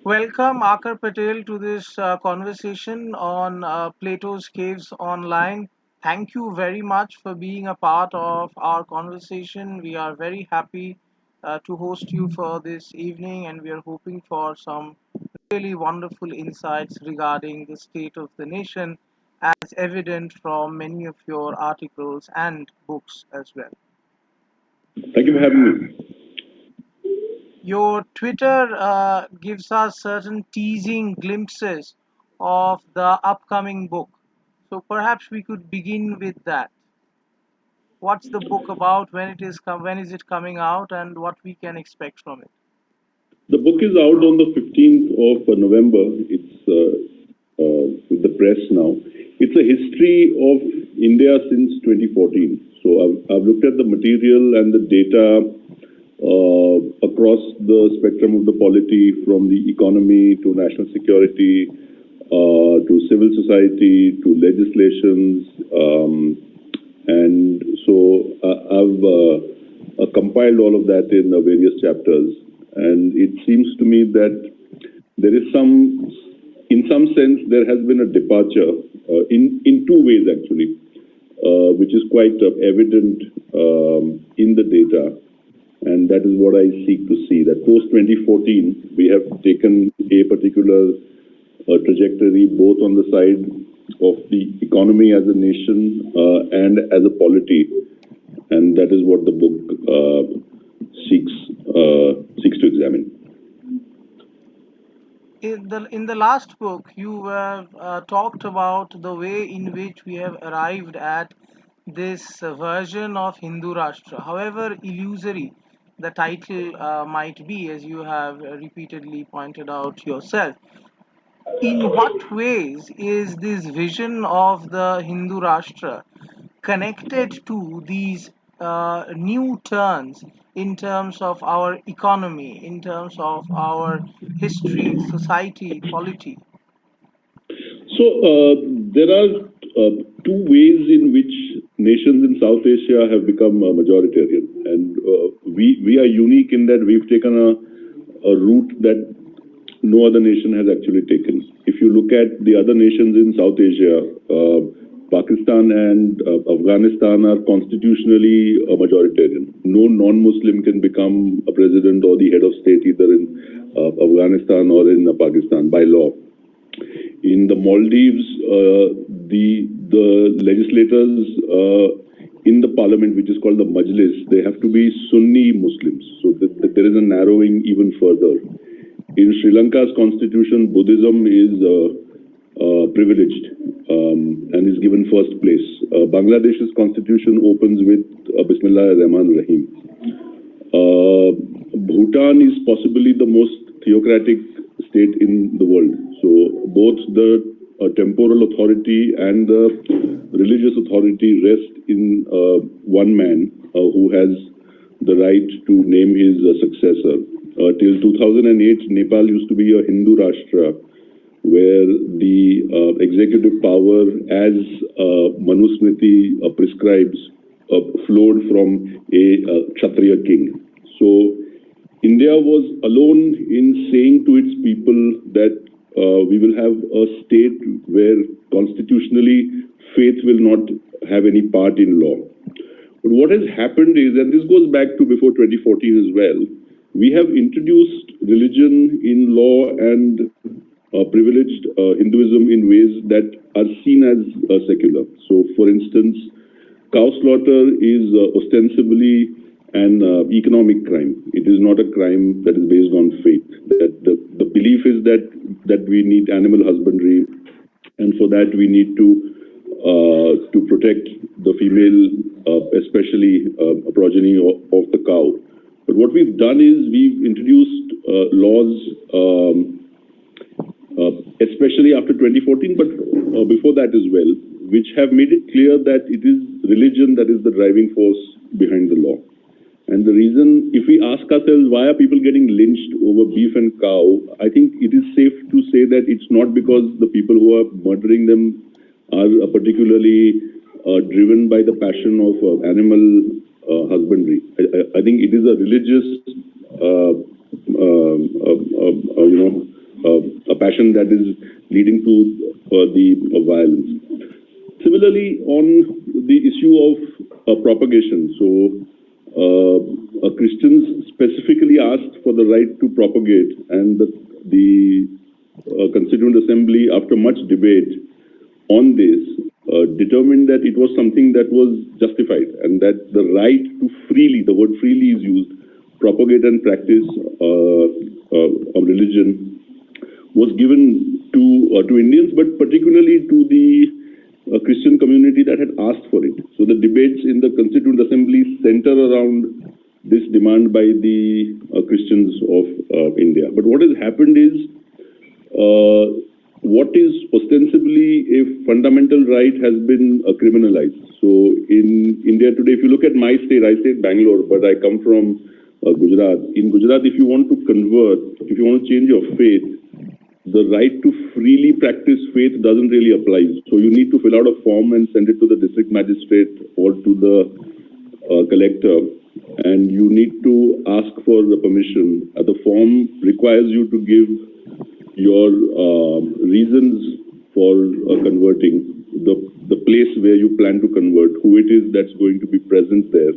Welcome, Aakar Patel, to this conversation on Plato's Caves Online. Thank you very much for being a part of our conversation. We are very happy to host you for this evening, and we are hoping for some really wonderful insights regarding the state of the nation, as evident from many of your articles and books as well. Thank you for having me. Your Twitter gives us certain teasing glimpses of the upcoming book. So perhaps we could begin with that. What's the book about? When is it coming out, and what we can expect from it? The book is out on the 15th of November. It's with the press now. It's a history of India since 2014. So I've looked at the material and the data across the spectrum of the polity, from the economy to national security to civil society to legislations. And so I've compiled all of that in various chapters. And it seems to me that there is in some sense, there has been a departure in two ways actually, which is quite evident in the data. And that is what I seek to see, that post 2014, we have taken a particular trajectory both on the side of the economy as a nation and as a polity. And that is what the book seeks to examine. In the last book, you have talked about the way in which we have arrived at this version of Hindu Rashtra, however illusory the title might be, as you have repeatedly pointed out yourself. In what ways is this vision of the Hindu Rashtra connected to these new turns in terms of our economy, in terms of our history, society, polity? So there are two ways in which nations in South Asia have become majoritarian, and we are unique in that we've taken a route that no other nation has actually taken. If you look at the other nations in South Asia, Pakistan and Afghanistan are constitutionally majoritarian. No non-Muslim can become a president or the head of state either in Afghanistan or in Pakistan by law. In the Maldives, the legislators in the parliament, which is called the Majlis, they have to be Sunni Muslims. So there is a narrowing even further. In Sri Lanka's constitution, Buddhism is privileged and is given first place. Bangladesh's constitution opens with Bismillah ar-Rahman ar-Rahim. Bhutan is possibly the most theocratic state in the world. So both the temporal authority and the religious authority rest in one man who has the right to name his successor. Till 2008, Nepal used to be a Hindu Rashtra, where the executive power, as Manusmriti prescribes, flowed from a Kshatriya king. So India was alone in saying to its people that we will have a state where constitutionally faith will not have any part in law. But what has happened is, and this goes back to before 2014 as well, we have introduced religion in law and privileged Hinduism in ways that are seen as secular. So, for instance, cow slaughter is ostensibly an economic crime. It is not a crime that is based on faith. That the belief is that we need animal husbandry, and for that we need to protect the female, especially a progeny of the cow. But what we've done is we've introduced laws, especially after 2014, but before that as well, which have made it clear that it is religion that is the driving force behind the law. And the reason, if we ask ourselves why are people getting lynched over beef and cow, I think it is safe to say that it's not because the people who are murdering them are particularly driven by the passion of animal husbandry. I think it is a religious, passion that is leading to the violence. Similarly, on the issue of propagation, so Christians specifically asked for the right to propagate, and the Constituent Assembly, after much debate on this, determined that it was something that was justified, and that the right to freely, the word freely is used, propagate and practice of religion was given to Indians, but particularly to the Christian community that had asked for it. So the debates in the Constituent Assembly center around this demand by the Christians of India. But what has happened is, what is ostensibly a fundamental right has been criminalized. So in India today, if you look at my state, I stay in Bangalore, but I come from Gujarat. In Gujarat, if you want to convert, if you want to change your faith, the right to freely practice faith doesn't really apply. So you need to fill out a form and send it to the district magistrate or to the collector, and you need to ask for the permission. The form requires you to give your reasons for converting, the place where you plan to convert, who it is that's going to be present there,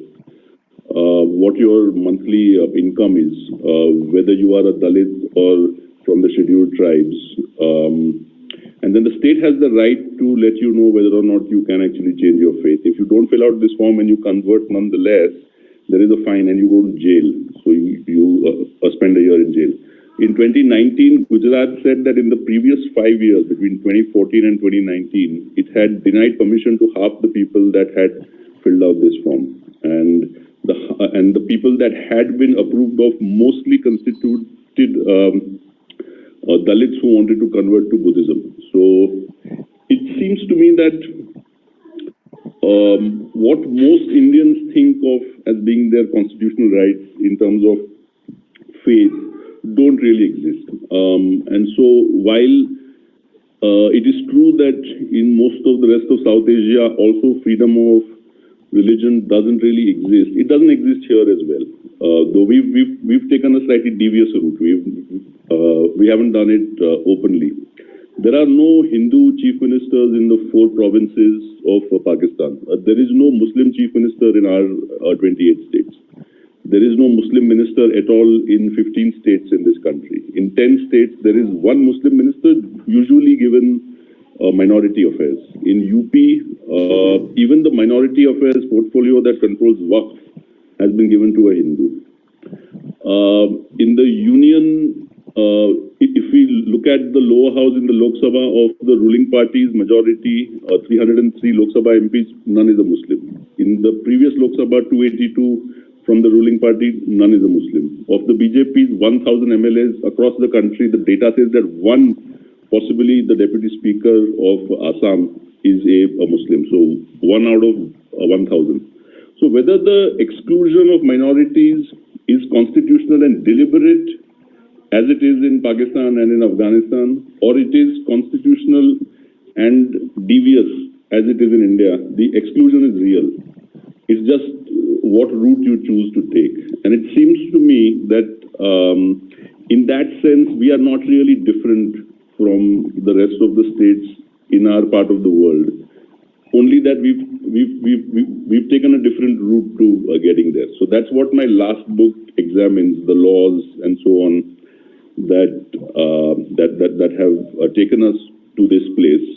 what your monthly income is, whether you are a Dalit or from the scheduled tribes. And then the state has the right to let you know whether or not you can actually change your faith. If you don't fill out this form and you convert nonetheless, there is a fine and you go to jail. So you spend a year in jail. In 2019, Gujarat said that in the previous 5 years, between 2014 and 2019, it had denied permission to half the people that had filled out this form. And the people that had been approved of mostly constituted Dalits who wanted to convert to Buddhism. So it seems to me that what most Indians think of as being their constitutional rights in terms of faith don't really exist. And so while it is true that in most of the rest of South Asia also freedom of religion doesn't really exist, it doesn't exist here as well. Though we've taken a slightly devious route. We haven't done it openly. There are no Hindu chief ministers in the 4 provinces of Pakistan. There is no Muslim chief minister in our 28 states. There is no Muslim minister at all in 15 states in this country. In 10 states, there is one Muslim minister, usually given minority affairs. In UP, even the minority affairs portfolio that controls Waqf has been given to a Hindu. In the union, if we look at the lower house in the Lok Sabha of the ruling party's majority, 303 Lok Sabha MPs, none is a Muslim. In the previous Lok Sabha, 282 from the ruling party, none is a Muslim. Of the BJP's 1,000 MLAs across the country, the data says that one, possibly the deputy speaker of Assam, is a Muslim. So 1 out of 1,000. So whether the exclusion of minorities is constitutional and deliberate, as it is in Pakistan and in Afghanistan, or it is constitutional and devious, as it is in India, the exclusion is real. It's just what route you choose to take. And it seems to me that in that sense, we are not really different from the rest of the states in our part of the world. Only that we've taken a different route to getting there. So that's what my last book examines, the laws and so on that have taken us to this place.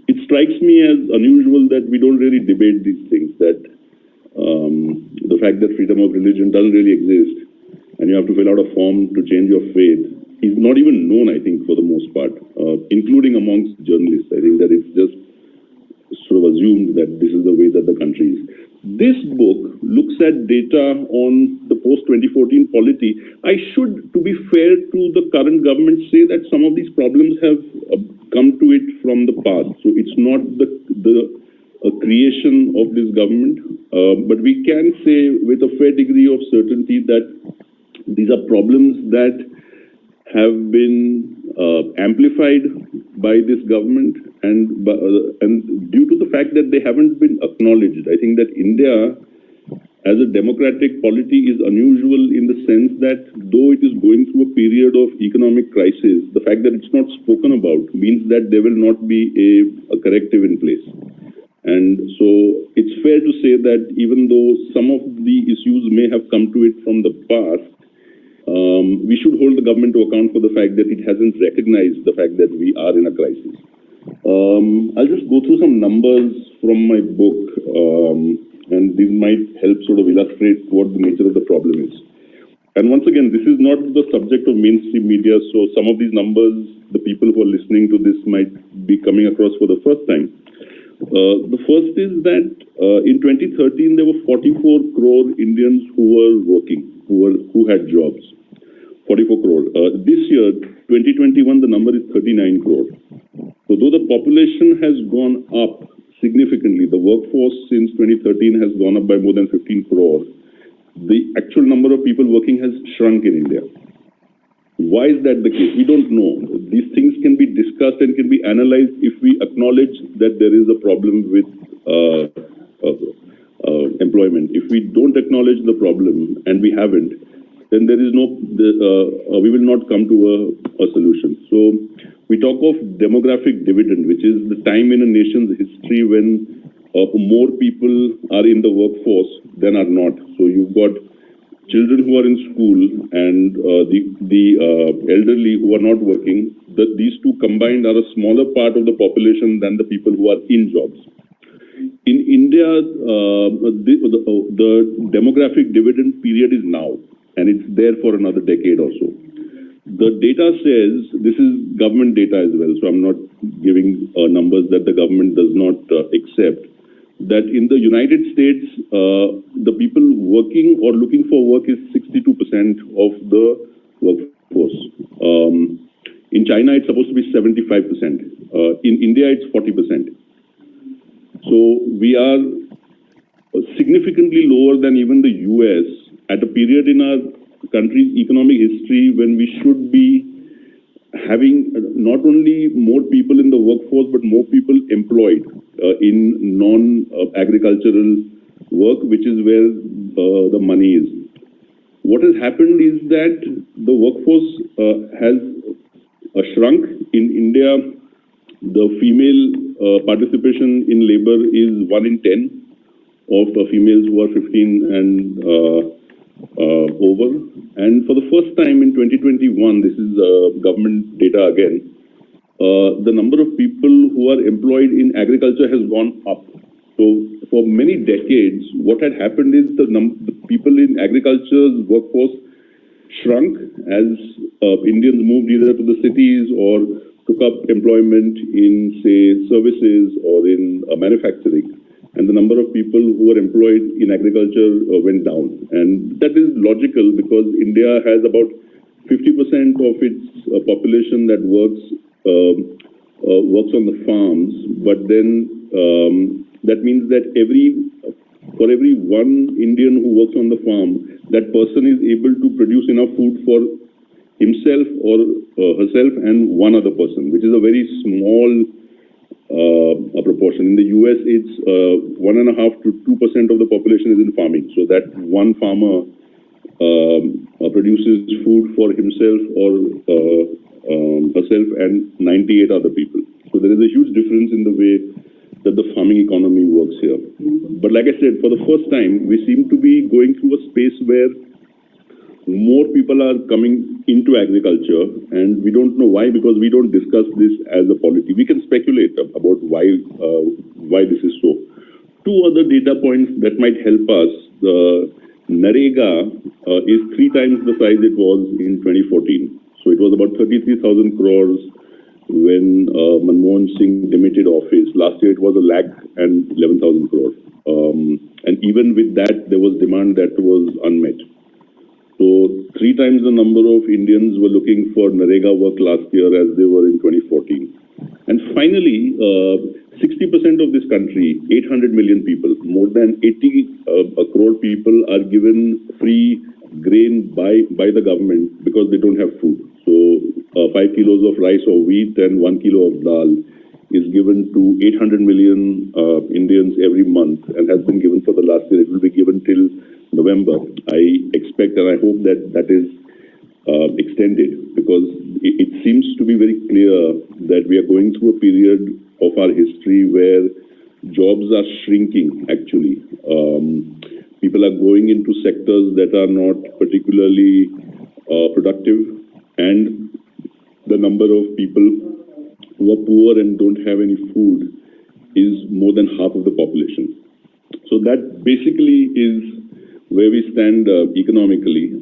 It strikes me as unusual that we don't really debate these things, that the fact that freedom of religion doesn't really exist and you have to fill out a form to change your faith is not even known, I think, for the most part, including amongst journalists. I think that it's just sort of assumed that this is the way that the country is. This book looks at data on the post-2014 polity. I should, to be fair to the current government, say that some of these problems have come to it from the past. So it's not the creation of this government, but we can say with a fair degree of certainty that these are problems that have been amplified by this government and due to the fact that they haven't been acknowledged. I think that India, as a democratic polity is unusual in the sense that though it is going through a period of economic crisis, the fact that it's not spoken about means that there will not be a corrective in place. And so it's fair to say that even though some of the issues may have come to it from the past, we should hold the government to account for the fact that it hasn't recognized the fact that we are in a crisis. I'll just go through some numbers from my book, and these might help sort of illustrate what the nature of the problem is. And once again, this is not the subject of mainstream media, so some of these numbers, the people who are listening to this might be coming across for the first time. The first is that in 2013, there were 44 crore Indians who were working, who had jobs. 44 crore. This year, 2021, the number is 39 crore. So though the population has gone up significantly, the workforce since 2013 has gone up by more than 15 crore, the actual number of people working has shrunk in India. Why is that the case? We don't know. These things can be discussed and can be analyzed if we acknowledge that there is a problem with employment. If we don't acknowledge the problem, and we haven't, then there is we will not come to a solution. So we talk of demographic dividend, which is the time in a nation's history when more people are in the workforce than are not. So you've got children who are in school and the elderly who are not working. These two combined are a smaller part of the population than the people who are in jobs. In India, the demographic dividend period is now, and it's there for another decade or so. The data says, this is government data as well, so I'm not giving numbers that the government does not accept, that in the United States, the people working or looking for work is 62% of the workforce. In China, it's supposed to be 75%. In India, it's 40%. So we are significantly lower than even the US at a period in our country's economic history when we should be having not only more people in the workforce, but more people employed in non-agricultural work, which is where the money is. What has happened is that the workforce has shrunk. In India, the female participation in labor is 1 in 10 of females who are 15 and over. And for the first time in 2021, this is government data again, the number of people who are employed in agriculture has gone up. So for many decades, what had happened is the people in agriculture's workforce shrunk as Indians moved either to the cities or took up employment in, say, services or in manufacturing. And the number of people who are employed in agriculture went down. And that is logical because India has about 50% of its population that works on the farms. But then that means that for every one Indian who works on the farm, that person is able to produce enough food for himself or herself and one other person, which is a very small a proportion. In the US, it's 1.5 to 2% of the population is in farming. So that one farmer produces food for himself or herself and 98 other people. So there is a huge difference in the way that the farming economy works here. But like I said, for the first time, we seem to be going through a space where more people are coming into agriculture, and we don't know why, because we don't discuss this as a polity. We can speculate about why this is so. Two other data points that might help us. The Narega is 3 times the size it was in 2014. So it was about 33,000 crores when Manmohan Singh demitted office. Last year it was 1,11,000 crores. And even with that, there was demand that was unmet. So 3 times the number of Indians were looking for Narega work last year as they were in 2014. And finally, 60% of this country, 800 million people, more than 80 crore people are given free grain by the government because they don't have food. So 5 kilos of rice or wheat and 1 kilo of dal is given to 800 million Indians every month and has been given for the last year. It will be given till November. I expect and I hope that that is extended, because it seems to be very clear that we are going through a period of our history where jobs are shrinking, actually. People are going into sectors that are not particularly productive, and the number of people who are poor and don't have any food is more than half of the population. So that basically is where we stand economically.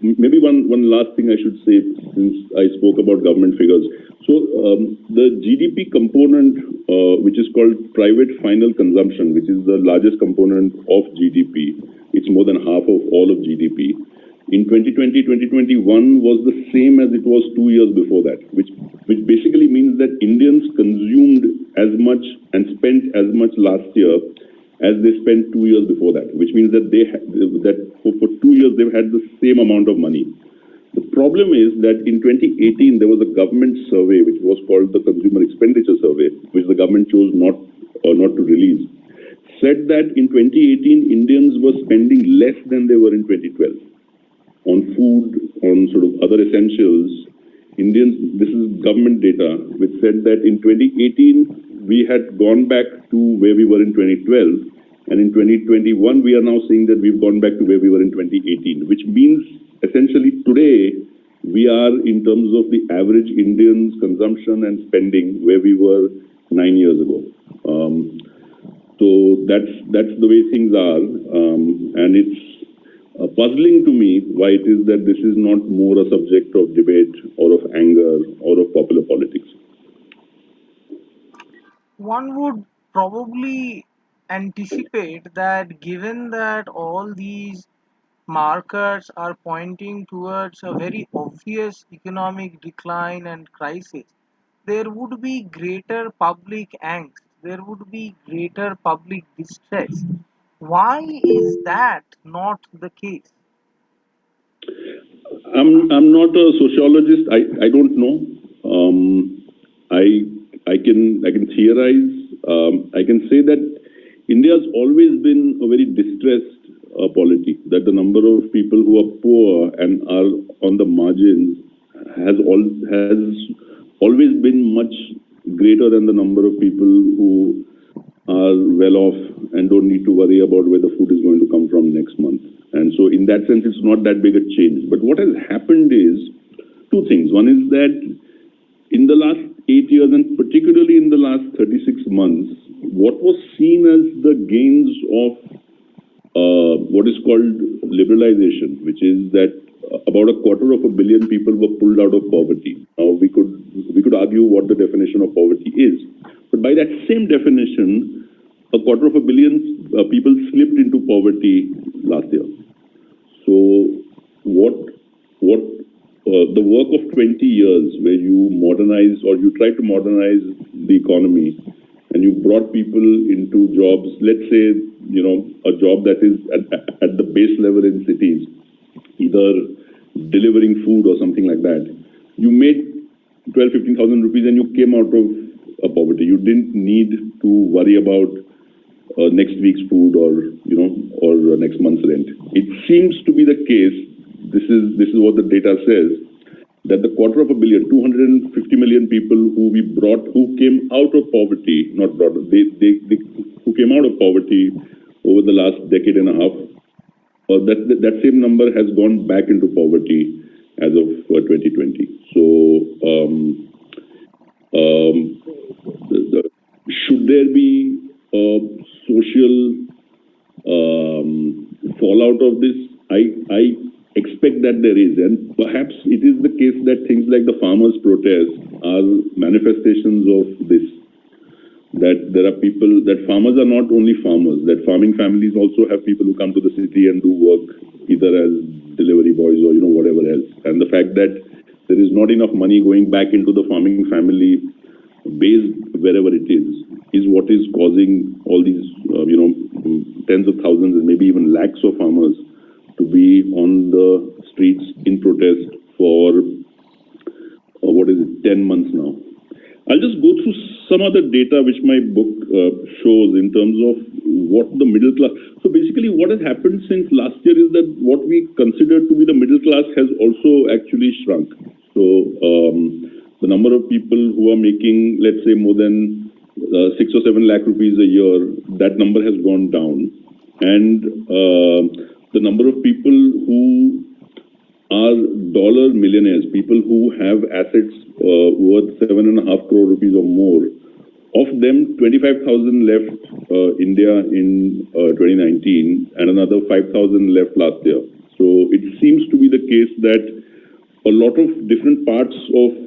Maybe one last thing I should say, since I spoke about government figures. So the GDP component, which is called private final consumption, which is the largest component of GDP, it's more than half of all of GDP. In 2020, 2021 was the same as it was 2 years before that, which basically means that Indians consumed as much and spent as much last year as they spent 2 years before that, which means that for 2 years they've had the same amount of money. The problem is that in 2018 there was a government survey which was called the Consumer Expenditure Survey, which the government chose not to release. Said that in 2018 Indians were spending less than they were in 2012 on food, on sort of other essentials. Indians, this is government data, which said that in 2018 we had gone back to where we were in 2012, and in 2021 we are now saying that we've gone back to where we were in 2018, which means essentially today we are, in terms of the average Indian's consumption and spending, where we were 9 years ago. So that's the way things are, and it's puzzling to me why it is that this is not more a subject of debate or of anger or of popular politics. One would probably anticipate that, given that all these markers are pointing towards a very obvious economic decline and crisis, there would be greater public angst, there would be greater public distress. Why is that not the case? I'm not a sociologist. I don't know. I can theorize. I can say that India's always been a very distressed polity. That the number of people who are poor and are on the margins has always been much greater than the number of people who are well off and don't need to worry about where the food is going to come from next month. And so in that sense, it's not that big a change. But what has happened is two things. One is that in the last 8 years, and particularly in the last 36 months, what was seen as the gains of what is called liberalization, which is that about 250 million people were pulled out of poverty. Now we could argue what the definition of poverty is, but by that same definition, 250 million people slipped into poverty last year. So what the work of 20 years, where you modernize or you try to modernize the economy, and you brought people into jobs, let's say, a job that is at the base level in cities, either delivering food or something like that, you made 12,000-15,000 rupees and you came out of poverty. You didn't need to worry about next week's food or next month's rent. It seems to be the case. This is what the data says, that the 250 million, 250 million people who we brought, who came out of poverty, not brought, who came out of poverty over the last decade and a half, that same number has gone back into poverty as of 2020. So should there be a social fallout of this? I expect that there is, and perhaps it is the case that things like the farmers' protests are manifestations of this. That there are people, that farmers are not only farmers, that farming families also have people who come to the city and do work either as delivery boys or whatever else. And the fact that there is not enough money going back into the farming family base wherever it is what is causing all these tens of thousands and maybe even lakhs of farmers to be on the streets in protest for 10 months now. I'll just go through some other data which my book shows in terms of what the middle class. So basically, what has happened since last year is that what we considered to be the middle class has also actually shrunk. So the number of people who are making, let's say, more than 6 or 7 lakh rupees a year, that number has gone down, and the number of people who are dollar millionaires, people who have assets worth 7.5 crore rupees or more. Of them, 25,000 left India in 2019 and another 5,000 left last year. So it seems to be the case that a lot of different parts of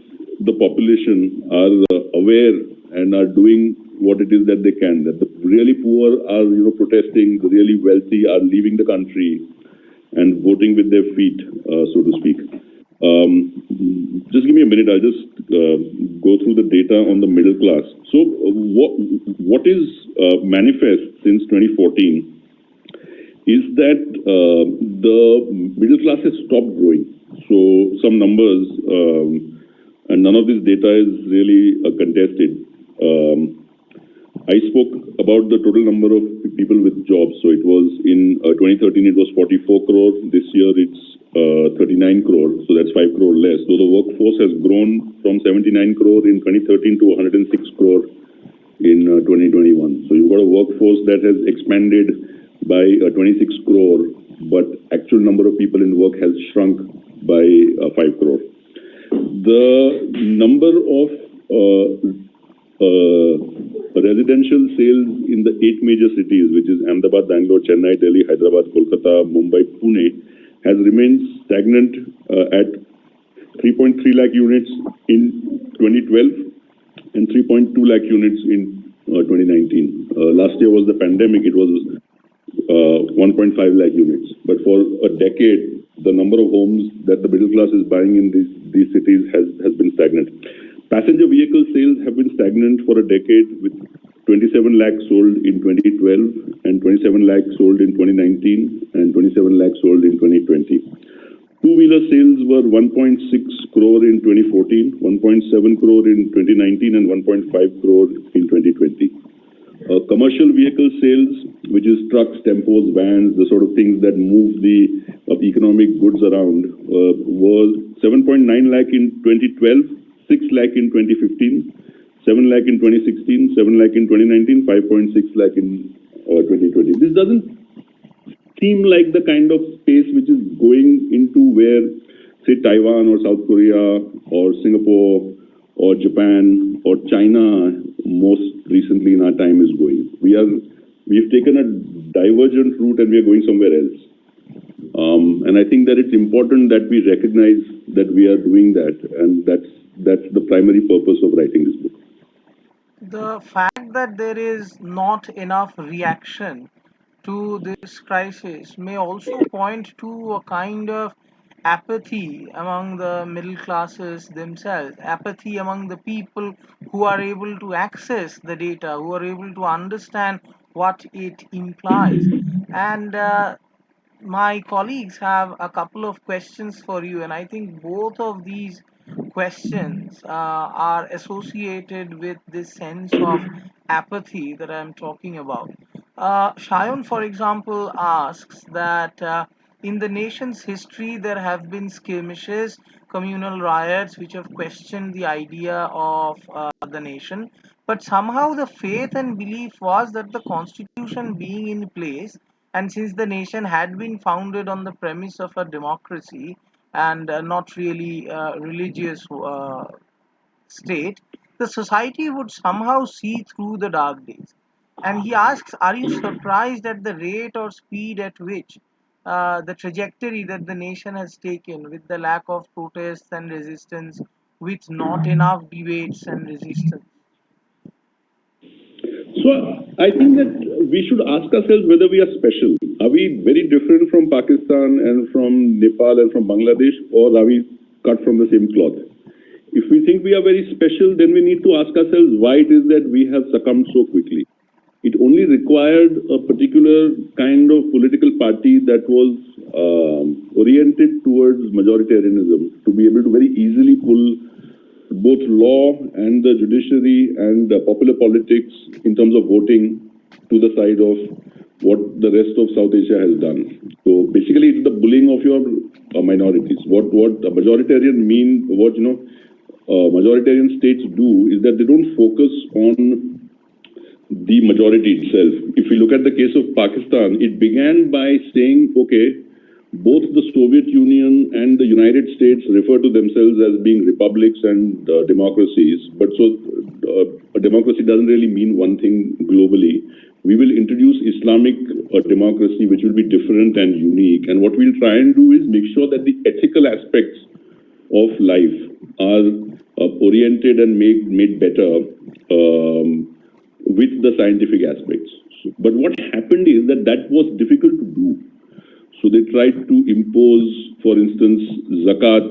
the population are aware and are doing what it is that they can. That the really poor are, protesting, the really wealthy are leaving the country and voting with their feet, so to speak. Just give me a minute. I'll just go through the data on the middle class. So what is manifest since 2014 is that the middle class has stopped growing. So some numbers, and none of this data is really contested. I spoke about the total number of people with jobs. So it was in 2013, it was 44 crore. This year, it's 39 crore. So that's 5 crore less. So the workforce has grown from 79 crore in 2013 to 106 crore in 2021. So you've got a workforce that has expanded by 26 crore, but actual number of people in work has shrunk by 5 crore. The number of residential sales in the 8 major cities, which is Ahmedabad, Bangalore, Chennai, Delhi, Hyderabad, Kolkata, Mumbai, Pune, has remained stagnant at 3.3 lakh units in 2012 and 3.2 lakh units in 2019. Last year was the pandemic, it was 1.5 lakh units. But for a decade, the number of homes that the middle class is buying in these cities has been stagnant. Passenger vehicle sales have been stagnant for a decade, with 27 lakhs sold in 2012 and 27 lakhs sold in 2019 and 27 lakhs sold in 2020. Two-wheeler sales were 1.6 crore in 2014, 1.7 crore in 2019 and 1.5 crore in 2020. Commercial vehicle sales, which is trucks, tempos, vans, the sort of things that move the economic goods around, was 7.9 lakh in 2012, 6 lakh in 2015, 7 lakh in 2016, 7 lakh in 2019, 5.6 lakh in 2020. This doesn't seem like the kind of space which is going into where, say, Taiwan or South Korea or Singapore or Japan or China most recently in our time is going. We've taken a divergent route and we are going somewhere else. And I think that it's important that we recognize that we are doing that, and that's the primary purpose of writing this book. The fact that there is not enough reaction to this crisis may also point to a kind of apathy among the middle classes themselves, apathy among the people who are able to access the data, who are able to understand what it implies. And my colleagues have a couple of questions for you, and I think both of these questions are associated with this sense of apathy that I'm talking about. Shayon, for example, asks that in the nation's history there have been skirmishes, communal riots, which have questioned the idea of the nation, but somehow the faith and belief was that the constitution being in place, and since the nation had been founded on the premise of a democracy and not really religious state, the society would somehow see through the dark days. And he asks, are you surprised at the rate or speed at which the trajectory that the nation has taken, with the lack of protests and resistance, with not enough debates and resistance? So I think that we should ask ourselves whether we are special. Are we very different from Pakistan and from Nepal and from Bangladesh, or are we cut from the same cloth? If we think we are very special, then we need to ask ourselves why it is that we have succumbed so quickly. It only required a particular kind of political party that was oriented towards majoritarianism to be able to very easily pull both law and the judiciary and popular politics in terms of voting to the side of what the rest of South Asia has done. So basically, it's the bullying of your minorities. What majoritarian mean? Majoritarian states do is that they don't focus on the majority itself. If we look at the case of Pakistan, it began by saying, okay, both the Soviet Union and the United States refer to themselves as being republics and democracies. But a democracy doesn't really mean one thing globally. We will introduce Islamic democracy, which will be different and unique. And what we'll try and do is make sure that the ethical aspects of life are oriented and made better with the scientific aspects. But what happened is that was difficult to do. So they tried to impose, for instance, zakat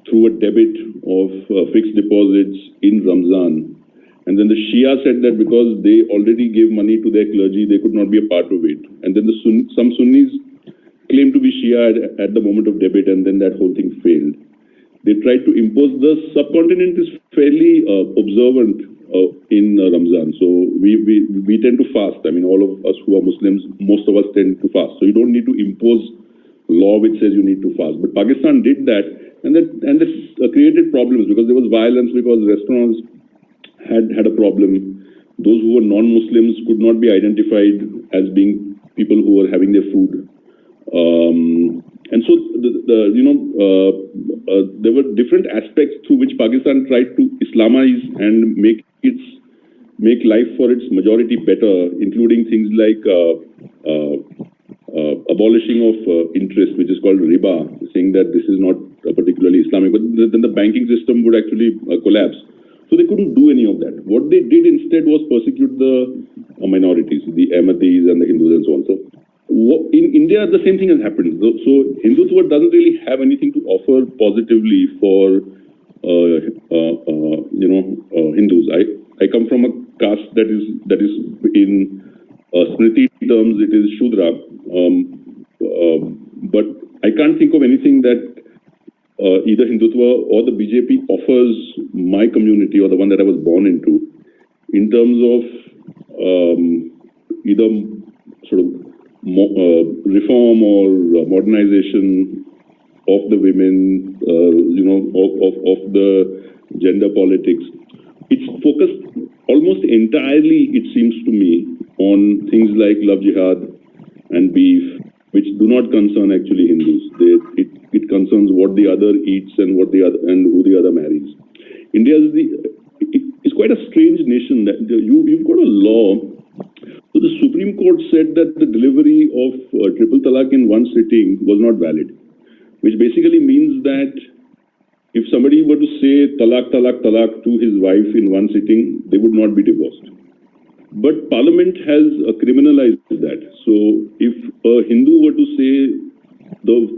through a debit of fixed deposits in Ramzan. And then the Shia said that because they already gave money to their clergy, they could not be a part of it. And then some Sunnis claimed to be Shia at the moment of debit, and then that whole thing failed. They tried to impose. The subcontinent is fairly observant in Ramzan. So we tend to fast. I mean, all of us who are Muslims, most of us tend to fast. So you don't need to impose law which says you need to fast. But Pakistan did that, and that created problems because there was violence, because restaurants had a problem. Those who were non-Muslims could not be identified as being people who were having their food. And so there were different aspects through which Pakistan tried to Islamize and make life for its majority better, including things like abolishing of interest, which is called riba, saying that this is not particularly Islamic, but then the banking system would actually collapse. So they couldn't do any of that. What they did instead was persecute the minorities, the Ahmadis and the Hindus and so on. So in India, the same thing has happened. So Hindutva doesn't really have anything to offer positively for Hindus. I come from a caste that is in Smriti terms, it is Shudra, but I can't think of anything that either Hindutva or the BJP offers my community or the one that I was born into, in terms of either sort of reform or modernization of the women, of the gender politics. It's focused almost entirely, it seems to me, on things like love jihad and beef, which do not concern actually Hindus. It concerns what the other eats and what the other and who the other marries. India is quite a strange nation. That you've got a law. So the Supreme Court said that the delivery of triple talaq in one sitting was not valid, which basically means that if somebody were to say talaq, talaq, talaq to his wife in one sitting, they would not be divorced. But Parliament has criminalized that. So if a Hindu were to say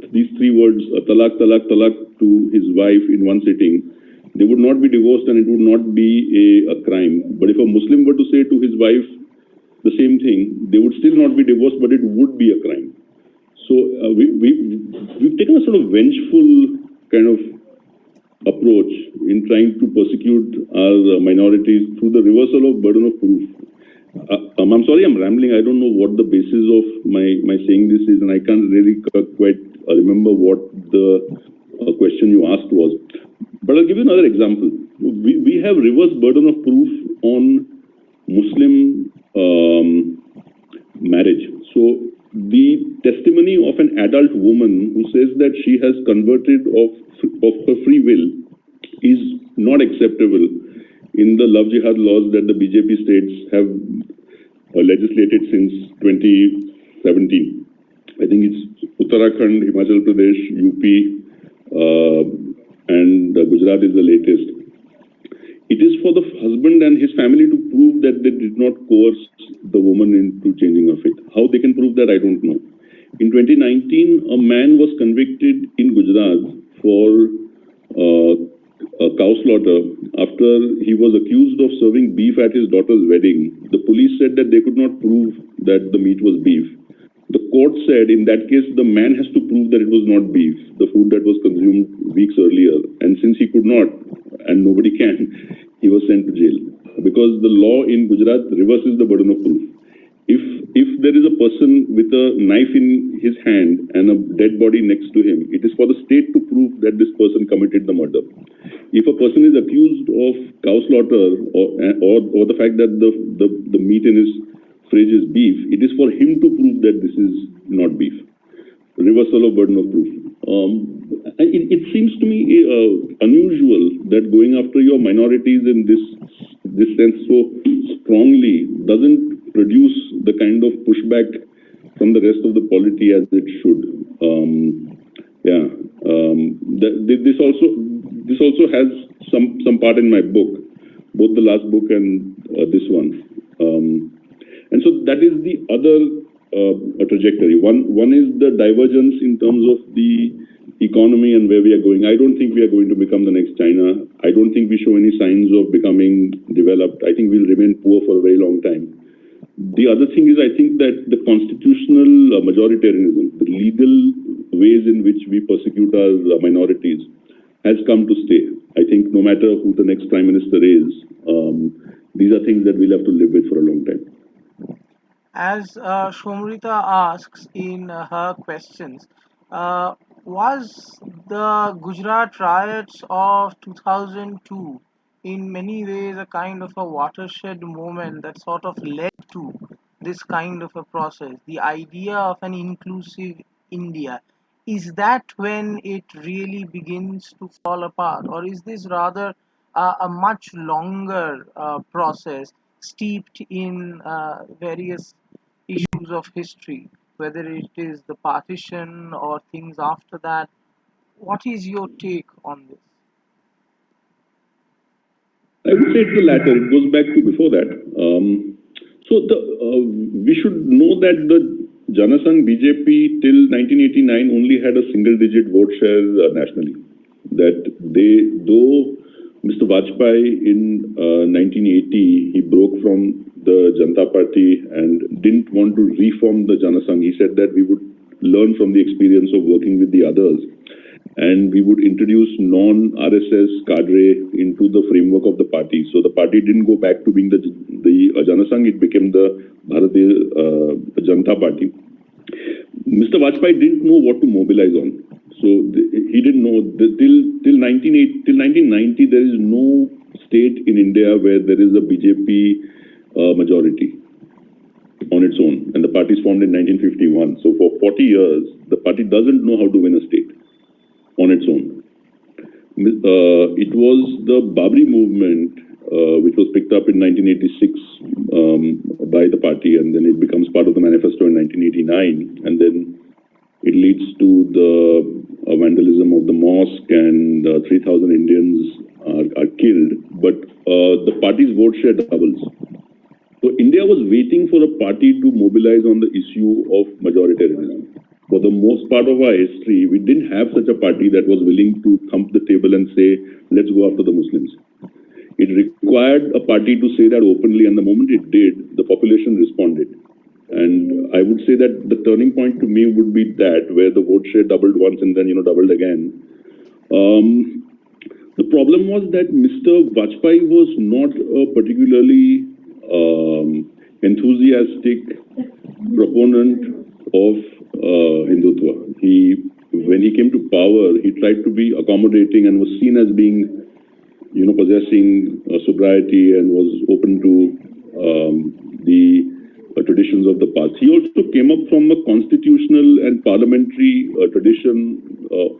these three words, talaq, talaq, talaq, to his wife in one sitting, they would not be divorced and it would not be a crime. But if a Muslim were to say to his wife the same thing, they would still not be divorced, but it would be a crime. So we've taken a sort of vengeful kind of approach in trying to persecute our minorities through the reversal of burden of proof. I'm sorry, I'm rambling. I don't know what the basis of my saying this is, and I can't really quite remember what the question you asked was. But I'll give you another example. We have reverse burden of proof on Muslim marriage. So the testimony of an adult woman who says that she has converted of her free will is not acceptable in the love jihad laws that the BJP states have legislated since 2017. I think it's Uttarakhand, Himachal Pradesh, UP, and Gujarat is the latest. It is for the husband and his family to prove that they did not coerce the woman into changing her faith. How they can prove that, I don't know. In 2019, a man was convicted in Gujarat for a cow slaughter after he was accused of serving beef at his daughter's wedding. The police said that they could not prove that the meat was beef. The court said in that case, the man has to prove that it was not beef, the food that was consumed weeks earlier. And since he could not, and nobody can, he was sent to jail. because the law in Gujarat reverses the burden of proof. If there is a person with a knife in his hand and a dead body next to him, it is for the state to prove that this person committed the murder. If a person is accused of cow slaughter or the fact that the meat in his fridge is beef, it is for him to prove that this is not beef. Reversal of burden of proof. It seems to me unusual that going after your minorities in this sense so strongly doesn't produce the kind of pushback from the rest of the polity as it should. This also has some part in my book, both the last book and this one. And so that is the other trajectory. One is the divergence in terms of the economy and where we are going. I don't think we are going to become the next China. I don't think we show any signs of becoming developed. I think we'll remain poor for a very long time. The other thing is, I think that the constitutional majoritarianism, the legal ways in which we persecute our minorities, has come to stay. I think no matter who the next prime minister is, these are things that we'll have to live with for a long time. As Shomrita asks in her questions, was the Gujarat riots of 2002 in many ways a kind of a watershed moment that sort of led to this kind of a process? The idea of an inclusive India, is that when it really begins to fall apart, or is this rather a much longer process steeped in various issues of history, whether it is the partition or things after that? What is your take on this? I would say it's the latter. It goes back to before that. We should know that the Janasangh BJP till 1989 only had a single-digit vote share nationally. That though Mr. Vajpayee in 1980, he broke from the Janata Party and didn't want to reform the Janasangh. He said that we would learn from the experience of working with the others, and we would introduce non-RSS cadre into the framework of the party. So the party didn't go back to being the Janasangh, it became the Bharatiya Janata Party. Mr. Vajpayee didn't know what to mobilize on. So he didn't know. Till 1990, there is no state in India where there is a BJP majority on its own. And the party is formed in 1951. So for 40 years, the party doesn't know how to win a state on its own. It was the Babri movement, which was picked up in 1986 by the party, and then it becomes part of the manifesto in 1989, and then it leads to the vandalism of the mosque, and 3,000 Indians are killed. But the party's vote share doubles. So India was waiting for a party to mobilize on the issue of majoritarianism. For the most part of our history, we didn't have such a party that was willing to thump the table and say, let's go after the Muslims. It required a party to say that openly, and the moment it did, the population responded. And I would say that the turning point to me would be that, where the vote share doubled once and then, doubled again. The problem was that Mr. Vajpayee was not a particularly enthusiastic proponent of Hindutva. When he came to power, he tried to be accommodating and was seen as being, possessing sobriety and was open to the traditions of the past. He also came up from a constitutional and parliamentary tradition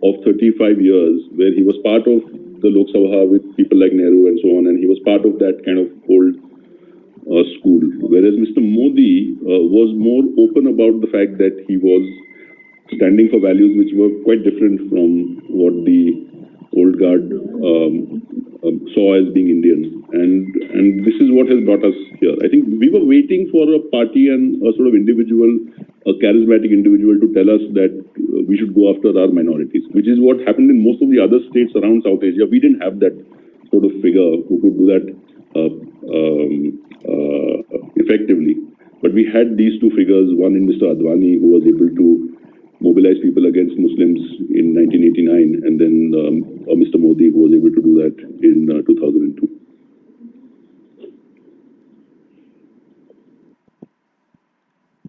of 35 years, where he was part of the Lok Sabha with people like Nehru and so on, and he was part of that kind of old school. Whereas Mr. Modi was more open about the fact that he was standing for values which were quite different from what the old guard saw as being Indian. And this is what has brought us here. I think we were waiting for a party and a sort of individual, a charismatic individual, to tell us that we should go after our minorities, which is what happened in most of the other states around South Asia. We didn't have that sort of figure who could do that effectively. But we had these two figures, one in Mr. Advani, who was able to mobilize people against Muslims in 1989, and then Mr. Modi, who was able to do that in 2002.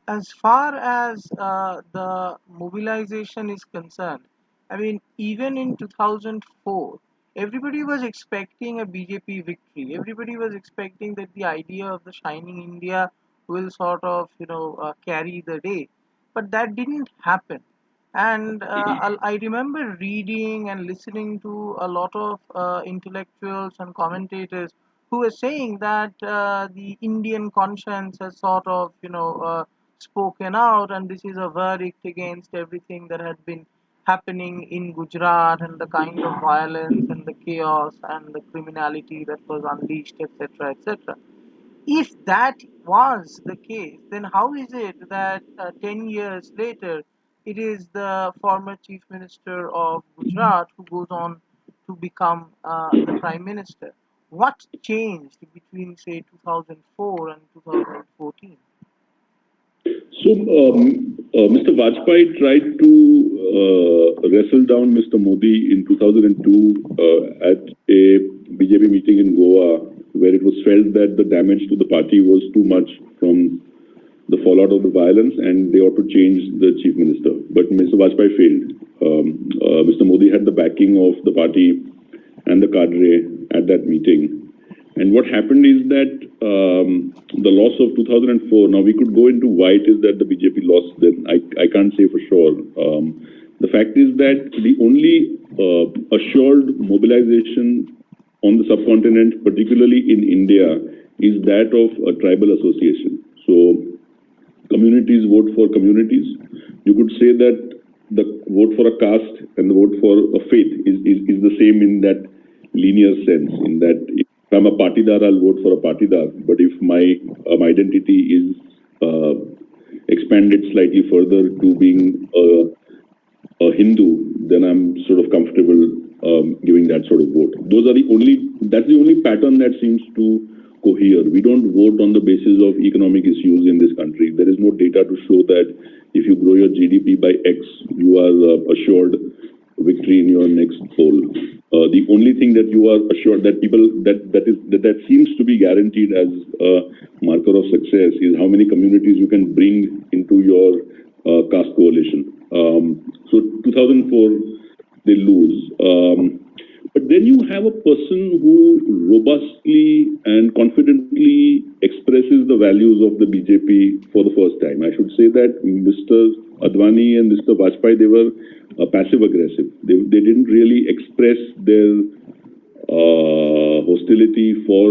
As far as the mobilization is concerned, I mean, even in 2004, everybody was expecting a BJP victory. Everybody was expecting that the idea of the Shining India will sort of, carry the day. But that didn't happen. And I remember reading and listening to a lot of intellectuals and commentators who were saying that the Indian conscience has sort of, spoken out, and this is a verdict against everything that had been happening in Gujarat and the kind of violence and the chaos and the criminality that was unleashed, etc., etc. If that was the case, then how is it that 10 years later it is the former chief minister of Gujarat who goes on to become the prime minister? What changed between, say, 2004 and 2014? So, Mr. Vajpayee tried to wrestle down Mr. Modi in 2002 at a BJP meeting in Goa, where it was felt that the damage to the party was too much from the fallout of the violence, and they ought to change the chief minister. But Mr. Vajpayee failed. Mr. Modi had the backing of the party and the cadre at that meeting. And what happened is that the loss of 2004, now we could go into why it is that the BJP lost then. I can't say for sure. The fact is that the only assured mobilization on the subcontinent, particularly in India, is that of a tribal association. So communities vote for communities. You could say that the vote for a caste and the vote for a faith is the same in that linear sense, in that if I'm a patidar, I'll vote for a patidar. But if my identity is expanded slightly further to being a Hindu, then I'm sort of comfortable giving that sort of vote. That's the only pattern that seems to cohere. We don't vote on the basis of economic issues in this country. There is no data to show that if you grow your GDP by X, you are assured victory in your next poll. The only thing that you are assured that that seems to be guaranteed as a marker of success is how many communities you can bring into your caste coalition. So 2004 they lose. But then you have a person who robustly and confidently expresses the values of the BJP for the first time. I should say that Mr. Advani and Mr. Vajpayee, they were passive aggressive. They didn't really express their hostility for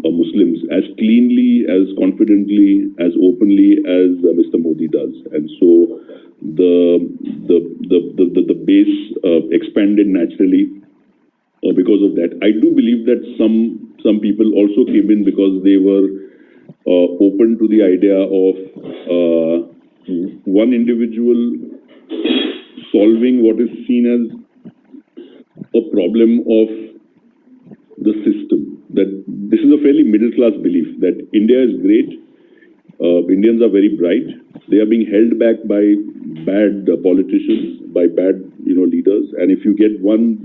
Muslims as cleanly, as confidently, as openly as Mr. Modi does. And so the base expanded naturally because of that. I do believe that some people also came in because they were open to the idea of one individual solving what is seen as a problem of the system. That this is a fairly middle class belief that India is great, Indians are very bright, they are being held back by bad politicians, by bad leaders, and if you get one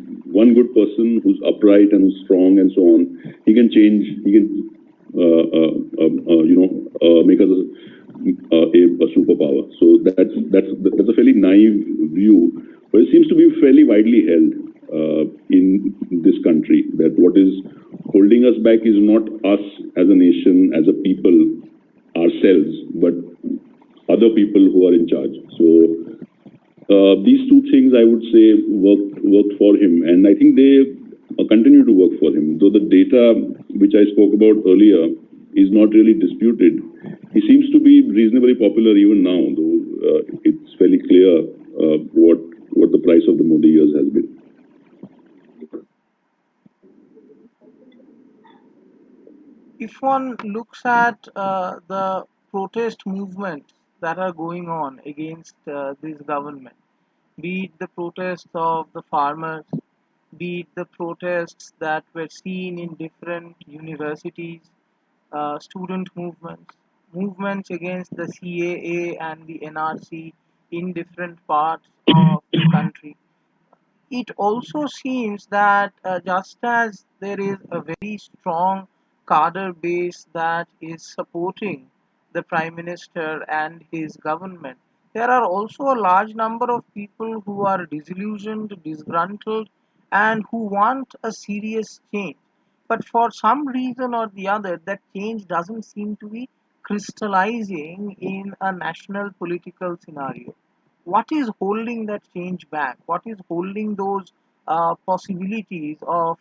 good person who's upright and who's strong and so on, he can change, he can make us a superpower. So that's a fairly naive view, but it seems to be fairly widely held in this country, that what is holding us back is not us as a nation, as a people, ourselves, but other people who are in charge. So these two things, I would say, worked for him, and I think they continue to work for him. Though the data which I spoke about earlier is not really disputed, he seems to be reasonably popular even now, though it's fairly clear what the price of the Modi years has been. If one looks at the protest movements that are going on against this government, be it the protests of the farmers, be it the protests that were seen in different universities, student movements, movements against the CAA and the NRC in different parts of the country, it also seems that just as there is a very strong cadre base that is supporting the Prime Minister and his government. There are also a large number of people who are disillusioned, disgruntled, and who want a serious change. But for some reason or the other, that change doesn't seem to be crystallizing in a national political scenario. What is holding that change back? What is holding those possibilities of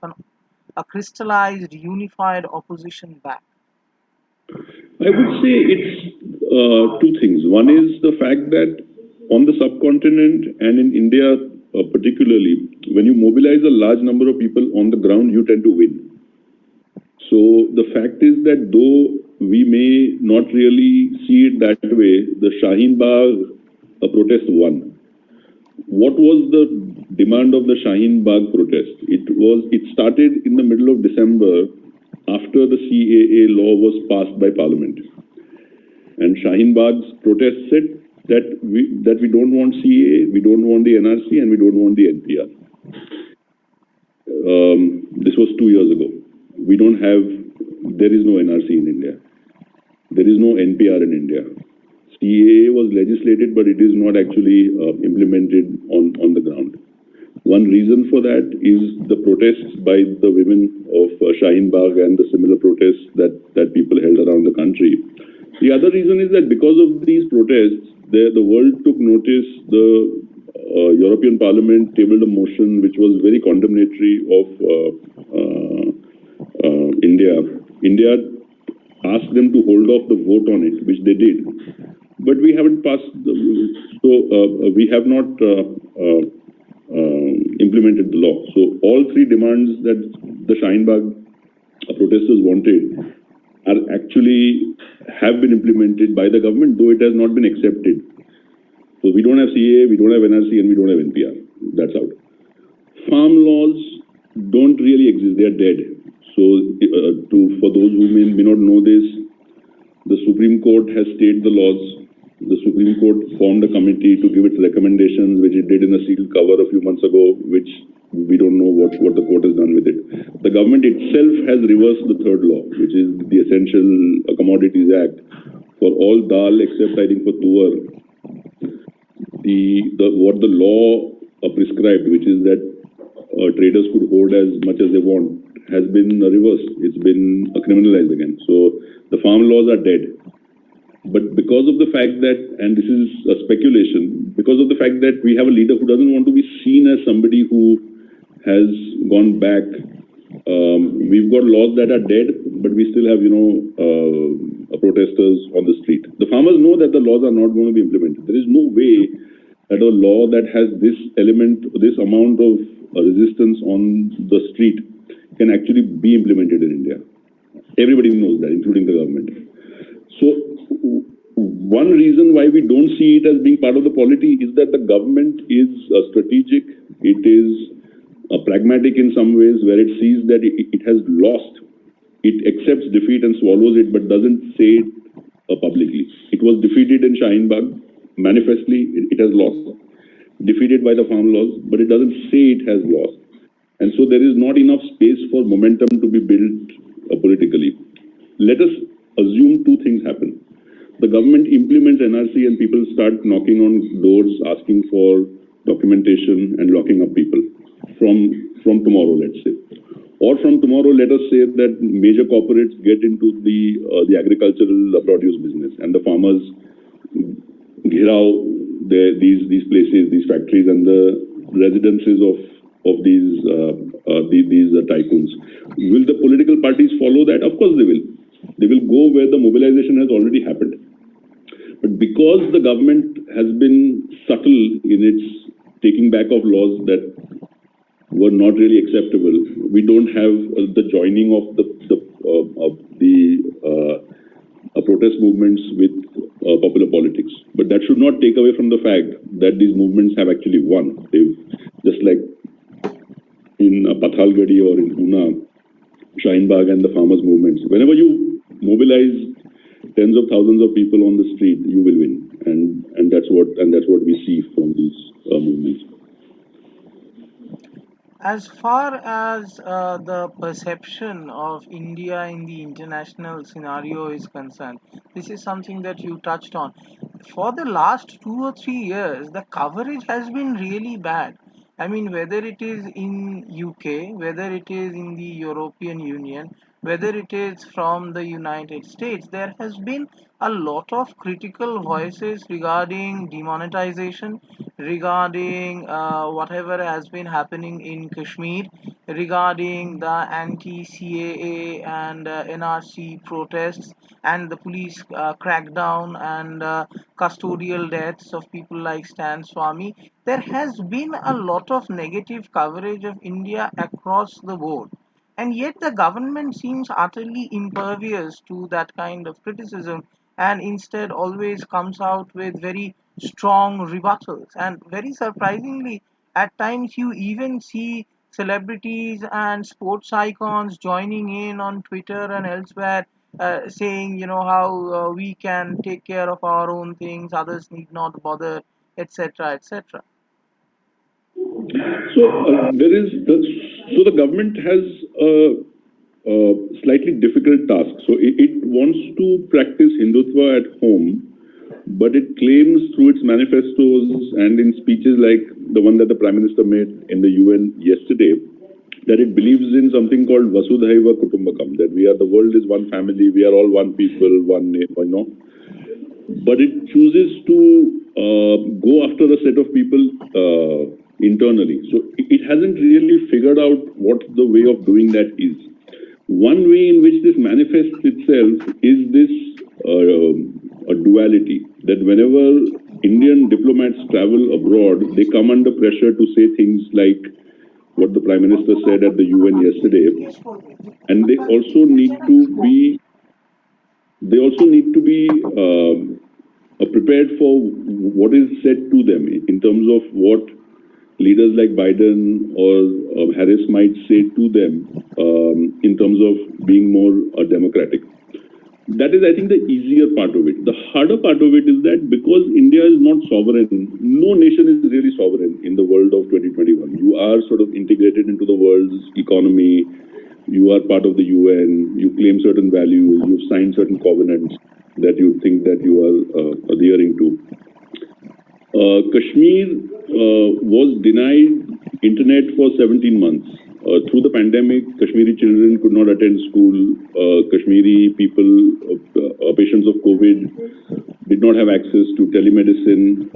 a crystallized, unified opposition back? I would say it's two things. One is the fact that on the subcontinent and in India particularly, when you mobilize a large number of people on the ground, you tend to win. So the fact is that though we may not really see it that way, the Shaheen Bagh protest won. What was the demand of the Shaheen Bagh protest? It started in the middle of December after the CAA law was passed by Parliament. And Shaheen Bagh's protest said that we don't want CAA, we don't want the NRC, and we don't want the NPR. This was 2 years ago. There is no NRC in India. There is no NPR in India. CAA was legislated, but it is not actually implemented on the ground. One reason for that is the protests by the women of Shaheen Bagh and the similar protests that people held around the country. The other reason is that because of these protests, the world took notice. The European Parliament tabled a motion which was very condemnatory of India. India asked them to hold off the vote on it, which they did. But we haven't passed, we have not implemented the law. So all three demands that the Shaheen Bagh protesters wanted have been implemented by the government, though it has not been accepted. So we don't have CAA, we don't have NRC, and we don't have NPR. That's out. Farm laws don't really exist; they are dead. So, for those who may not know this, the Supreme Court has stayed the laws. The Supreme Court formed a committee to give its recommendations, which it did in a sealed cover a few months ago, which we don't know what the court has done with it. The government itself has reversed the third law, which is the Essential Commodities Act, for all dal except I think for tuar. What the law prescribed, which is that traders could hoard as much as they want, has been reversed. It's been criminalized again. So the farm laws are dead. But because of the fact that, and this is a speculation, because of the fact that we have a leader who doesn't want to be seen as somebody who has gone back, we've got laws that are dead, but we still have, protesters on the street. The farmers know that the laws are not going to be implemented. There is no way that a law that has this element, this amount of resistance on the street can actually be implemented in India. Everybody knows that, including the government. So one reason why we don't see it as being part of the polity is that the government is strategic. It is pragmatic in some ways, where it sees that it has lost. It accepts defeat and swallows it, but doesn't say it publicly. It was defeated in Shaheen Bagh. Manifestly, it has lost. Defeated by the farm laws, but it doesn't say it has lost. And so there is not enough space for momentum to be built politically. Let us assume two things happen. The government implements NRC and people start knocking on doors asking for documentation and locking up people from tomorrow, let's say. Or from tomorrow, let us say that major corporates get into the agricultural produce business and the farmers ghirao these places, these factories, and the residences of these tycoons. Will the political parties follow that? Of course they will. They will go where the mobilization has already happened. But because the government has been subtle in its taking back of laws that were not really acceptable, we don't have the joining of the protest movements with popular politics. But that should not take away from the fact that these movements have actually won. They've, just like in Pathalgadi or in Pune, Shaheen Bagh and the farmers' movements. Whenever you mobilize tens of thousands of people on the street, you will win, and that's what we see from these movements. As far as the perception of India in the international scenario is concerned, this is something that you touched on. For the last 2 or 3 years, the coverage has been really bad. I mean, whether it is in UK, whether it is in the European Union, whether it is from the United States, there has been a lot of critical voices regarding demonetization, regarding whatever has been happening in Kashmir, regarding the anti-CAA and NRC protests and the police crackdown and custodial deaths of people like Stan Swami. There has been a lot of negative coverage of India across the board. And yet, the government seems utterly impervious to that kind of criticism and instead always comes out with very strong rebuttals. And very surprisingly, at times you even see celebrities and sports icons joining in on Twitter and elsewhere, saying, how we can take care of our own things, others need not bother, etc., etc. So so the government has a slightly difficult task. So it wants to practice Hindutva at home, but it claims through its manifestos and in speeches like the one that the Prime Minister made in the UN yesterday that it believes in something called Vasudhaiva Kutumbakam, that the world is one family, we are all one people, one name, but it chooses to go after a set of people internally. So it hasn't really figured out what the way of doing that is. One way in which this manifests itself is this a duality, that whenever Indian diplomats travel abroad, they come under pressure to say things like what the Prime Minister said at the UN yesterday, and they also need to be prepared for what is said to them in terms of what leaders like Biden or Harris might say to them in terms of being more democratic. That is, I think, the easier part of it. The harder part of it is that because India is not sovereign, no nation is really sovereign in the world of 2021. You are sort of integrated into the world's economy. You are part of the UN. You claim certain values. You've signed certain covenants that you think that you are adhering to. Kashmir was denied internet for 17 months. Through the pandemic, Kashmiri children could not attend school. Kashmiri people, patients of COVID, did not have access to telemedicine.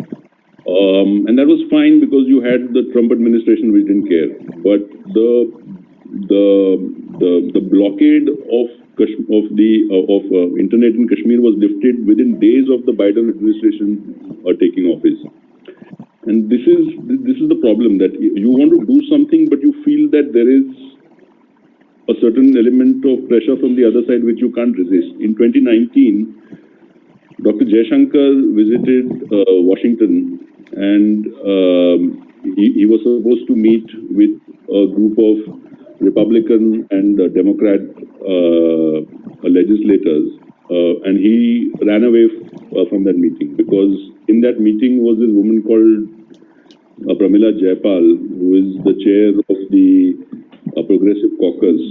And that was fine because you had the Trump administration which didn't care. But the blockade of internet in Kashmir was lifted within days of the Biden administration taking office. And this is the problem, that you want to do something, but you feel that there is a certain element of pressure from the other side which you can't resist. In 2019, Dr. Jaishankar visited Washington, and he was supposed to meet with a group of Republican and Democrat legislators, and he ran away from that meeting because in that meeting was this woman called Pramila Jayapal, who is the chair of the Progressive Caucus,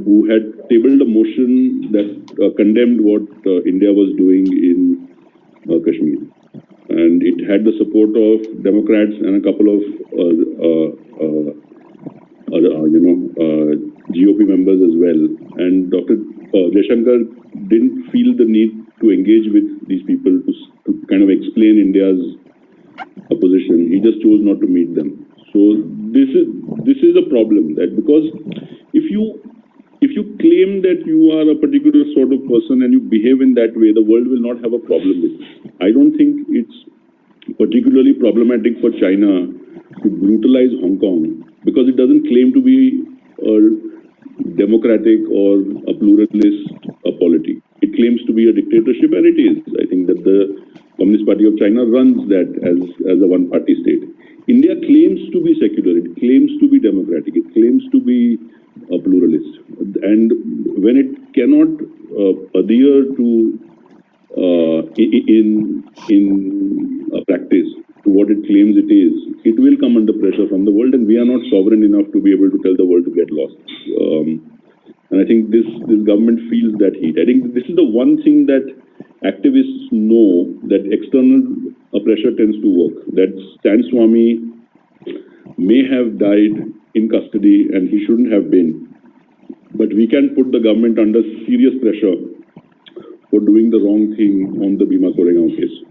who had tabled a motion that condemned what India was doing in Kashmir. And it had the support of Democrats and a couple of GOP members as well. And Dr. Jaishankar didn't feel the need to engage with these people to kind of explain India's position. He just chose not to meet them. So this is a problem, that because if you claim that you are a particular sort of person and you behave in that way, the world will not have a problem with it. I don't think it's particularly problematic for China to brutalize Hong Kong because it doesn't claim to be a democratic or a pluralist polity. It claims to be a dictatorship, and it is. I think that the Communist Party of China runs that as a one-party state. India claims to be secular. It claims to be democratic. It claims to be a pluralist. And when it cannot adhere to in practice to what it claims it is, it will come under pressure from the world, and we are not sovereign enough to be able to tell the world to get lost. And I think this government feels that heat. I think this is the one thing that activists know, that external pressure tends to work. That Stan Swami may have died in custody and he shouldn't have been, but we can put the government under serious pressure for doing the wrong thing on the Bhima Koregaon case.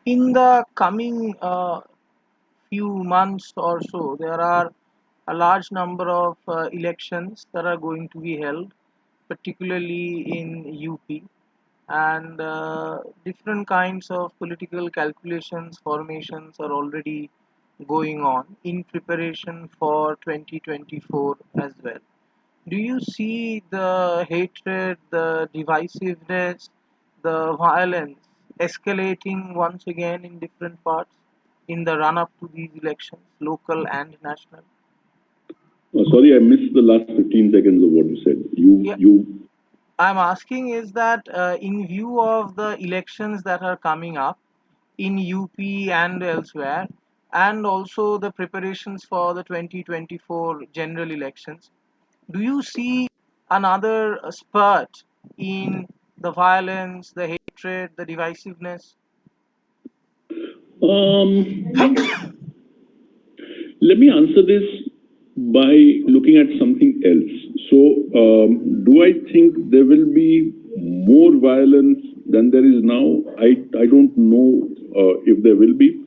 In the coming few months or so, there are a large number of elections that are going to be held, particularly in UP, and different kinds of political calculations, formations are already going on in preparation for 2024 as well. Do you see the hatred, the divisiveness, the violence escalating once again in different parts in the run up to these elections, local and national? Sorry, I missed the last 15 seconds of what you said. Yeah, You I'm asking is that in view of the elections that are coming up in UP and elsewhere, and also the preparations for the 2024 general elections, do you see another spurt in the violence, the hatred, the divisiveness? um, let me answer this by looking at something else. So, do I think there will be more violence than there is now? I don't know if there will be,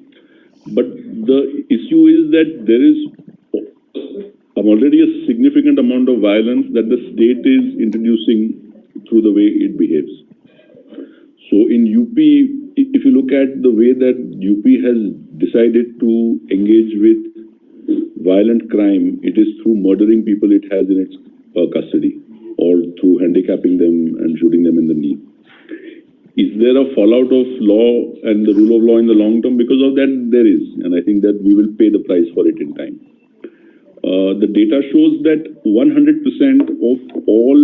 but the issue is that there is already a significant amount of violence that the state is introducing through the way it behaves. So in UP, if you look at the way that UP has decided to engage with violent crime, it is through murdering people it has in its custody, or through handicapping them and shooting them in the knee. Is there a fallout of law and the rule of law in the long term? Because of that, there is, and I think that we will pay the price for it in time. The data shows that 100% of all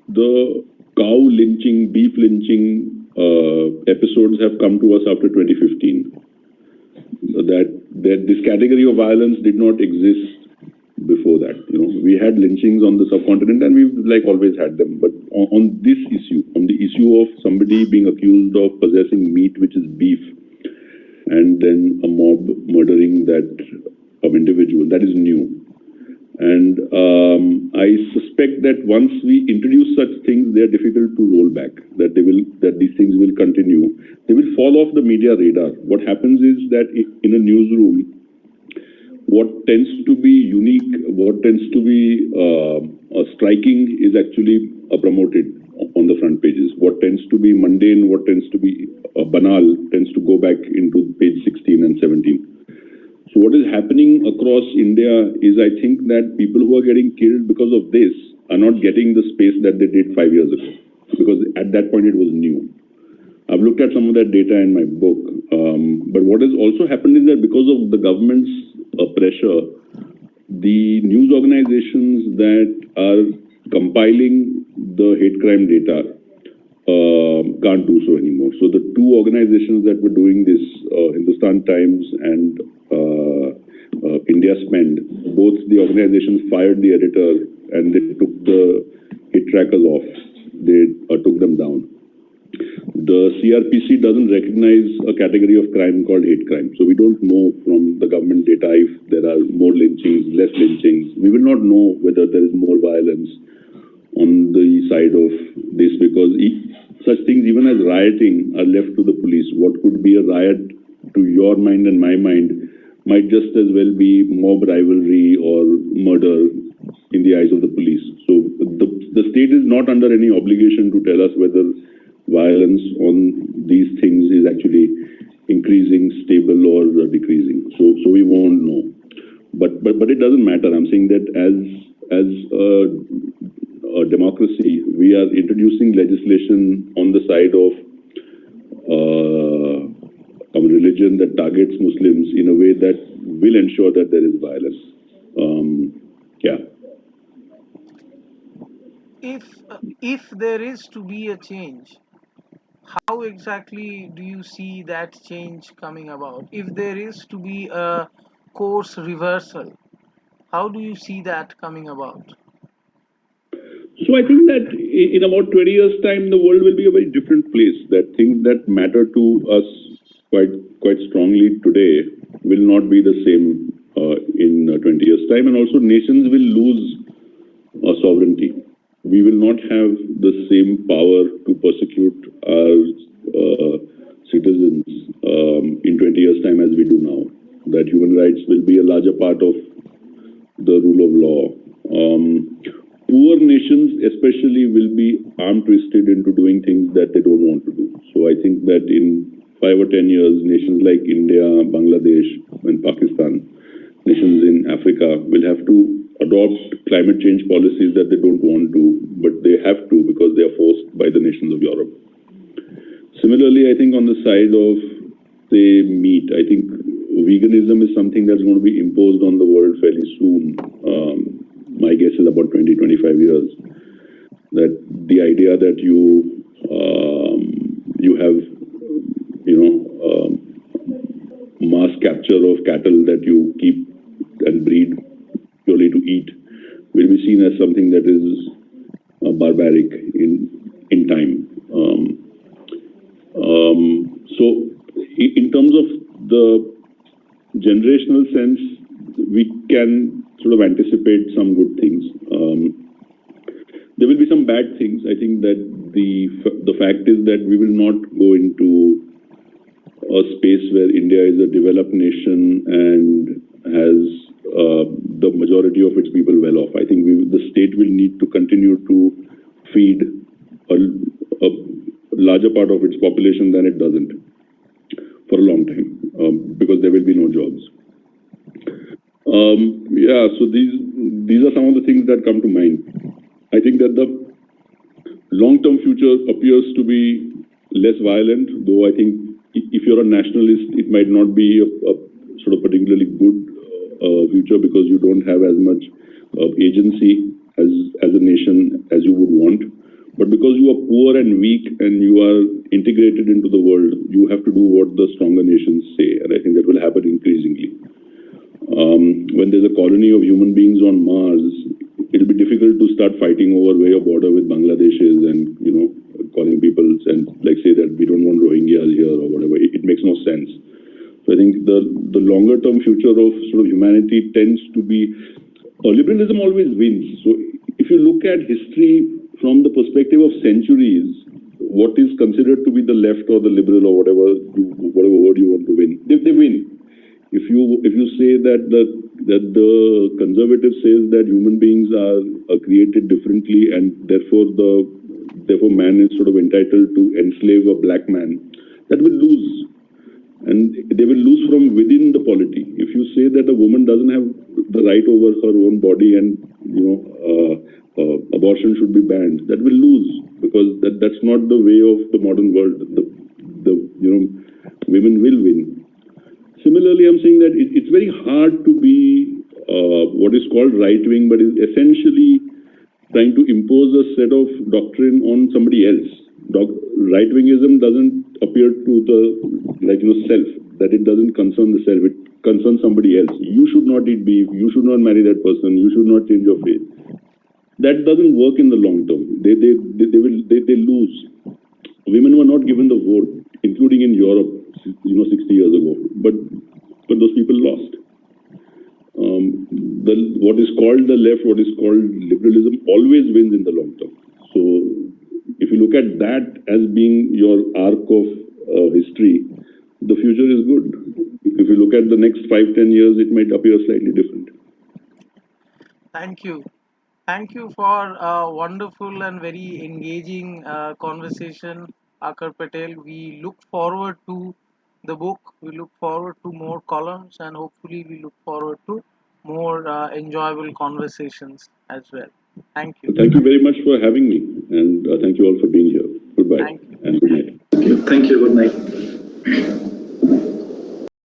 the cow lynching, beef lynching episodes have come to us after 2015. That this category of violence did not exist before that. We had lynchings on the subcontinent, and we've like always had them. But on this issue, on the issue of somebody being accused of possessing meat which is beef, and then a mob murdering that individual, that is new. And I suspect that once we introduce such things, they are difficult to roll back. That these things will continue. They will fall off the media radar. What happens is that in a newsroom, what tends to be unique, what tends to be striking, is actually promoted on the front pages. What tends to be mundane, what tends to be banal, tends to go back into page 16 and 17. So what is happening across India is, I think, that people who are getting killed because of this are not getting the space that they did 5 years ago, because at that point it was new. I've looked at some of that data in my book. But what has also happened is that because of the government's pressure, the news organizations that are compiling the hate crime data can't do so anymore. So the two organizations that were doing this, Hindustan Times and India Spend, both the organizations fired the editor and they took the hit trackers off. They took them down. The CRPC doesn't recognize a category of crime called hate crime. So we don't know from the government data if there are more lynchings, less lynchings. We will not know whether there is more violence on the side of this, because such things, even as rioting, are left to the police. What could be a riot to your mind and my mind might just as well be mob rivalry or murder in the eyes of the police. So the state is not under any obligation to tell us whether violence on these things is actually increasing, stable, or decreasing. So we won't know. But it doesn't matter. I'm saying that as a democracy, we are introducing legislation on the side of a religion that targets Muslims in a way that will ensure that there is violence. Yeah. If there is to be a change, how exactly do you see that change coming about? If there is to be a course reversal, how do you see that coming about? So I think that in about 20 years' time, the world will be a very different place. That things that matter to us quite strongly today will not be the same in 20 years' time, and also nations will lose sovereignty. We will not have the same power to persecute our citizens in 20 years' time as we do now. That human rights will be a larger part of the rule of law. Poor nations, especially, will be arm twisted into doing things that they don't want to do. So I think that in 5 or 10 years, nations like India, Bangladesh, and Pakistan, nations in Africa, will have to adopt climate change policies that they don't want to, but they have to because they are forced by the nations of Europe. Similarly, I think on the side of, say, meat, I think veganism is something that's going to be imposed on the world fairly soon. My guess is about 20, 25 years. That the idea that you have, mass capture of cattle that you keep and breed purely to eat will be seen as something that is barbaric in time. So, in terms of the generational sense, we can sort of anticipate some good things. There will be some bad things. I think that the fact is that we will not go into a space where India is a developed nation and has the majority of its people well off. I think the state will need to continue to feed a larger part of its population than it doesn't for a long time because there will be no jobs. So these are some of the things that come to mind. I think that the long-term future appears to be less violent, though I think if you're a nationalist, it might not be a sort of particularly good future because you don't have as much agency as a nation as you would want. But because you are poor and weak and you are integrated into the world, you have to do what the stronger nations say, and I think that will happen increasingly. When there's a colony of human beings on Mars, it'll be difficult to start fighting over where your border with Bangladesh is and, calling people and say that we don't want Rohingyas here or whatever. It makes no sense. So I think the longer term future of sort of humanity tends to be, liberalism always wins. So if you look at history from the perspective of centuries, what is considered to be the left or the liberal or whatever word you want to win, they win. If you say that the conservative says that human beings are created differently and therefore man is sort of entitled to enslave a black man, that will lose, and they will lose from within the polity. If you say that a woman doesn't have the right over her own body and abortion should be banned, that will lose because that's not the way of the modern world. The women will win. Similarly, I'm saying that it's very hard to be what is called right-wing, but is essentially trying to impose a set of doctrine on somebody else. Right-wingism doesn't appear to the self, that it doesn't concern the self, it concerns somebody else. You should not eat beef, you should not marry that person, you should not change your faith. That doesn't work in the long term. They lose. Women were not given the vote, including in Europe, 60 years ago. But those people lost. What is called the left, what is called liberalism, always wins in the long term. So if you look at that as being your arc of history, the future is good. If you look at the next 5-10 years, it might appear slightly different. Thank you. Thank you for a wonderful and very engaging conversation, Aakar Patel. We look forward to the book. We look forward to more columns, and hopefully, we look forward to more enjoyable conversations as well. Thank you. Thank you very much for having me, and thank you all for being here. Goodbye Thank you. and good night. Thank you. Good night.